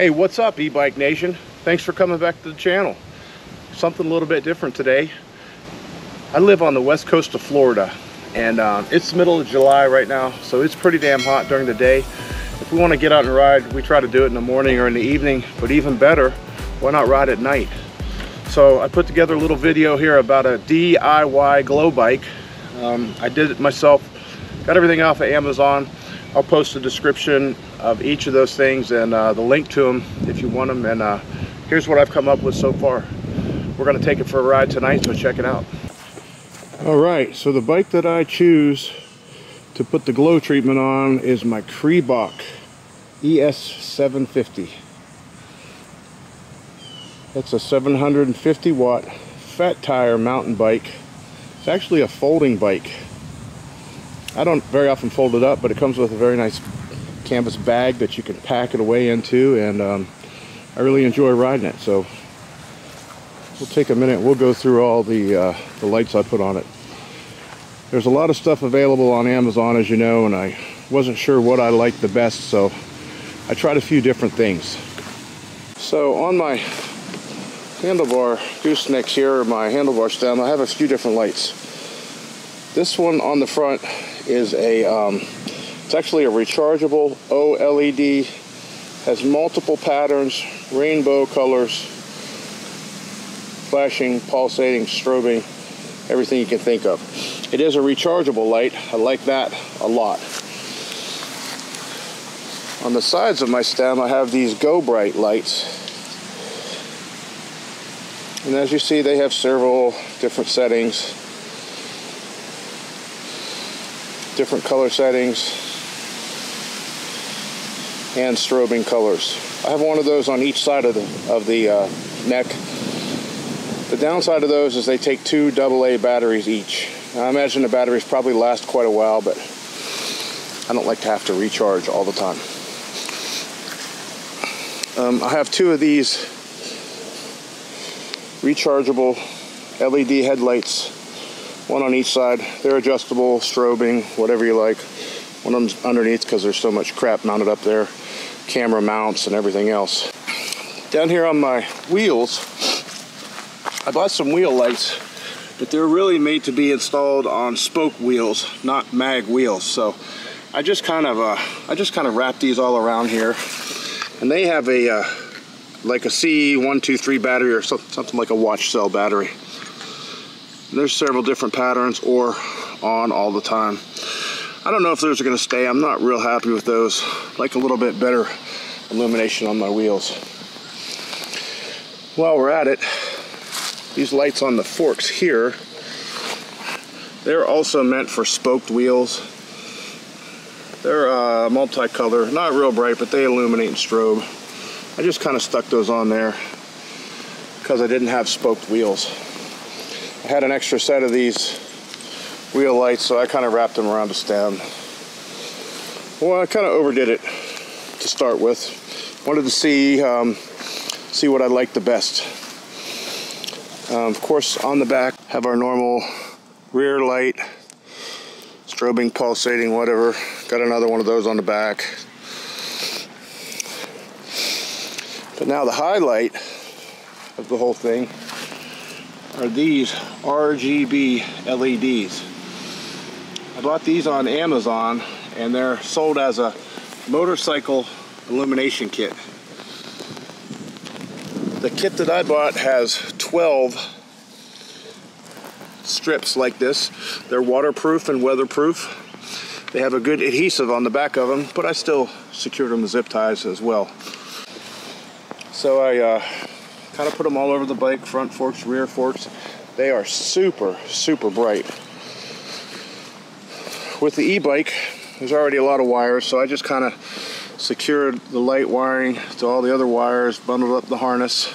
Hey, what's up, e-bike nation? Thanks for coming back to the channel. Something a little bit different today. I live on the west coast of Florida, and it's the middle of July right now, so it's pretty damn hot during the day. If we want to get out and ride, we try to do it in the morning or in the evening, but even better, why not ride at night? So I put together a little video here about a DIY glow bike. I did it myself, got everything off of Amazon. I'll post a description of each of those things and the link to them if you want them. And here's what I've come up with so far. We're going to take it for a ride tonight, so check it out. All right, so the bike that I choose to put the glow treatment on is my Kreebach ES 750. That's a 750 watt fat tire mountain bike. It's actually a folding bike. I don't very often fold it up, but it comes with a very nice canvas bag that you can pack it away into, and I really enjoy riding it. So we'll take a minute, we'll go through all the lights I put on it. There's a lot of stuff available on Amazon, as you know, and I wasn't sure what I liked the best, so I tried a few different things. So on my handlebar goosenecks here, or my handlebar stem, I have a few different lights. This one on the front is it's actually a rechargeable OLED, has multiple patterns, rainbow colors, flashing, pulsating, strobing, everything you can think of. It is a rechargeable light. I like that a lot. On the sides of my stem, I have these Go Bright lights. And as you see, they have several different settings, different color settings, and strobing colors. I have one of those on each side of the neck. The downside of those is they take 2 AA batteries each. I imagine the batteries probably last quite a while, but I don't like to have to recharge all the time. I have 2 of these rechargeable LED headlights, one on each side. They're adjustable, strobing, whatever you like. One of them's underneath because there's so much crap mounted up there, camera mounts and everything else. Down here on my wheels, I bought some wheel lights, but they're really made to be installed on spoke wheels, not mag wheels. So I just kind of wrap these all around here, and they have a like a C123 battery, or something like a watch cell battery. And there's several different patterns, or on all the time. I don't know if those are going to stay. I'm not real happy with those. I like a little bit better illumination on my wheels. While we're at it, these lights on the forks here, they're also meant for spoked wheels. They're multicolor, not real bright, but they illuminate and strobe. I just kind of stuck those on there because I didn't have spoked wheels. I had an extra set of these wheel lights, so I kind of wrapped them around the stem. Well, I kind of overdid it to start with. Wanted to see what I liked the best. Of course, on the back, have our normal rear light, strobing, pulsating, whatever. Got another one of those on the back. But now the highlight of the whole thing are these RGB LEDs. I bought these on Amazon, and they're sold as a motorcycle illumination kit. The kit that I bought has 12 strips like this. They're waterproof and weatherproof. They have a good adhesive on the back of them, but I still secured them with zip ties as well. So I kind of put them all over the bike, front forks, rear forks. They are super, super bright. With the e-bike, there's already a lot of wires, so I just kind of secured the light wiring to all the other wires, bundled up the harness,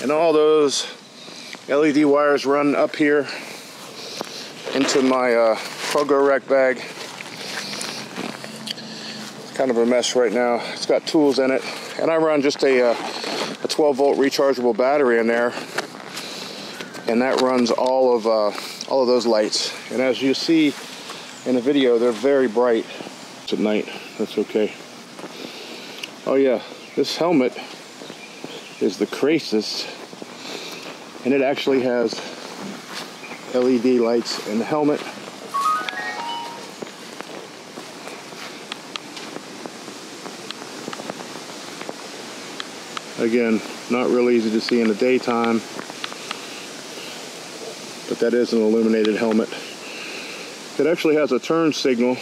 and all those LED wires run up here into my cargo rack bag. It's kind of a mess right now. It's got tools in it, and I run just a 12-volt rechargeable battery in there, and that runs all of those lights. And as you see in the video, they're very bright. It's at night. That's okay. Oh yeah, This helmet is the Crasis, and it actually has LED lights in the helmet. Again, not real easy to see in the daytime, but that is an illuminated helmet. It actually has a turn signal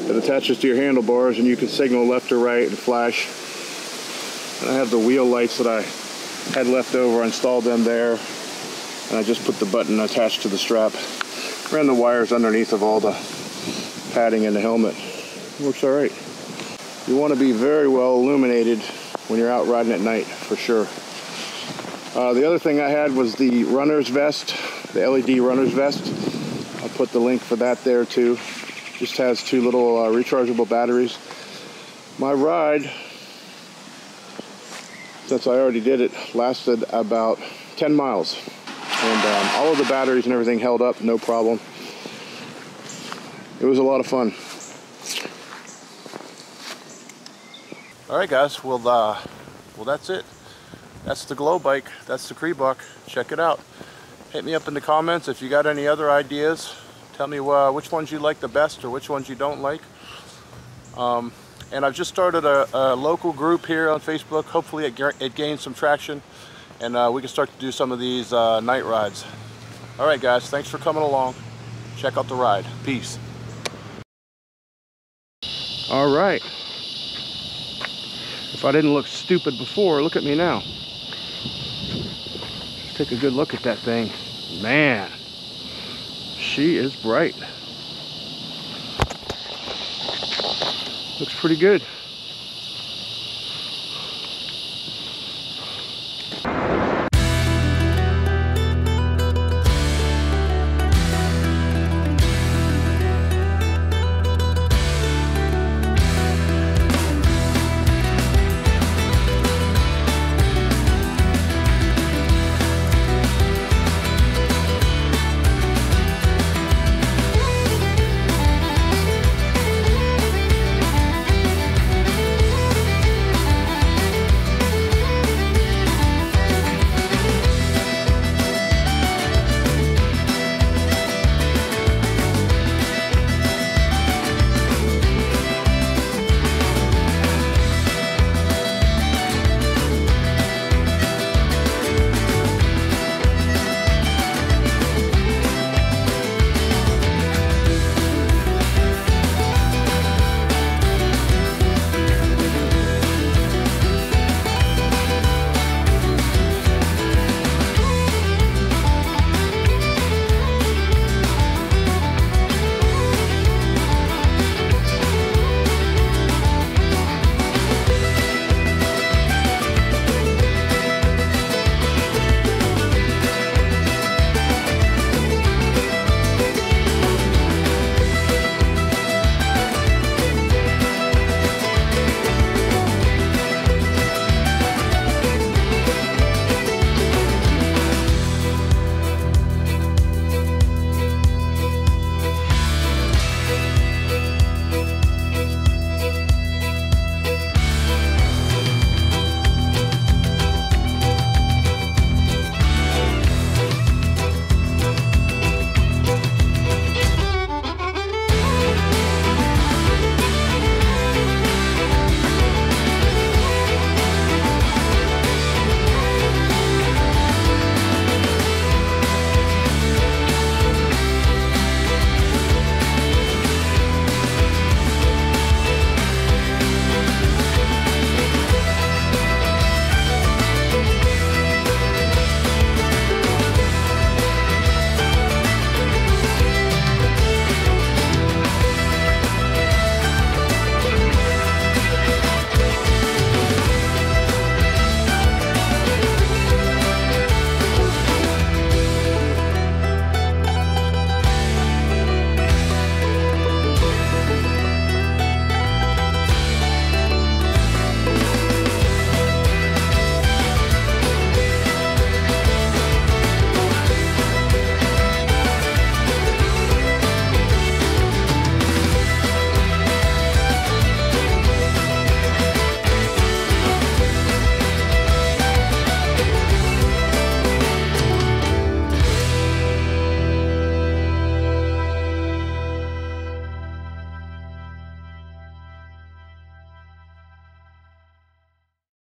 that attaches to your handlebars, and you can signal left or right and flash. And I have the wheel lights that I had left over. I installed them there, and I just put the button attached to the strap. Ran the wires underneath of all the padding in the helmet. Works all right. You want to be very well illuminated when you're out riding at night, for sure. The other thing I had was the runner's vest, the LED runner's vest. I'll put the link for that there too. Just has two little rechargeable batteries. My ride, since I already did it, lasted about 10 miles. And all of the batteries and everything held up, no problem. It was a lot of fun. Alright guys, well that's it. That's the glow bike. That's the Kreebok. Check it out. Hit me up in the comments if you got any other ideas. Tell me which ones you like the best or which ones you don't like. And I've just started a local group here on Facebook. Hopefully it gains some traction, and we can start to do some of these night rides. Alright guys, thanks for coming along. Check out the ride. Peace. Alright. If I didn't look stupid before, look at me now. Let's take a good look at that thing. Man, she is bright. Looks pretty good.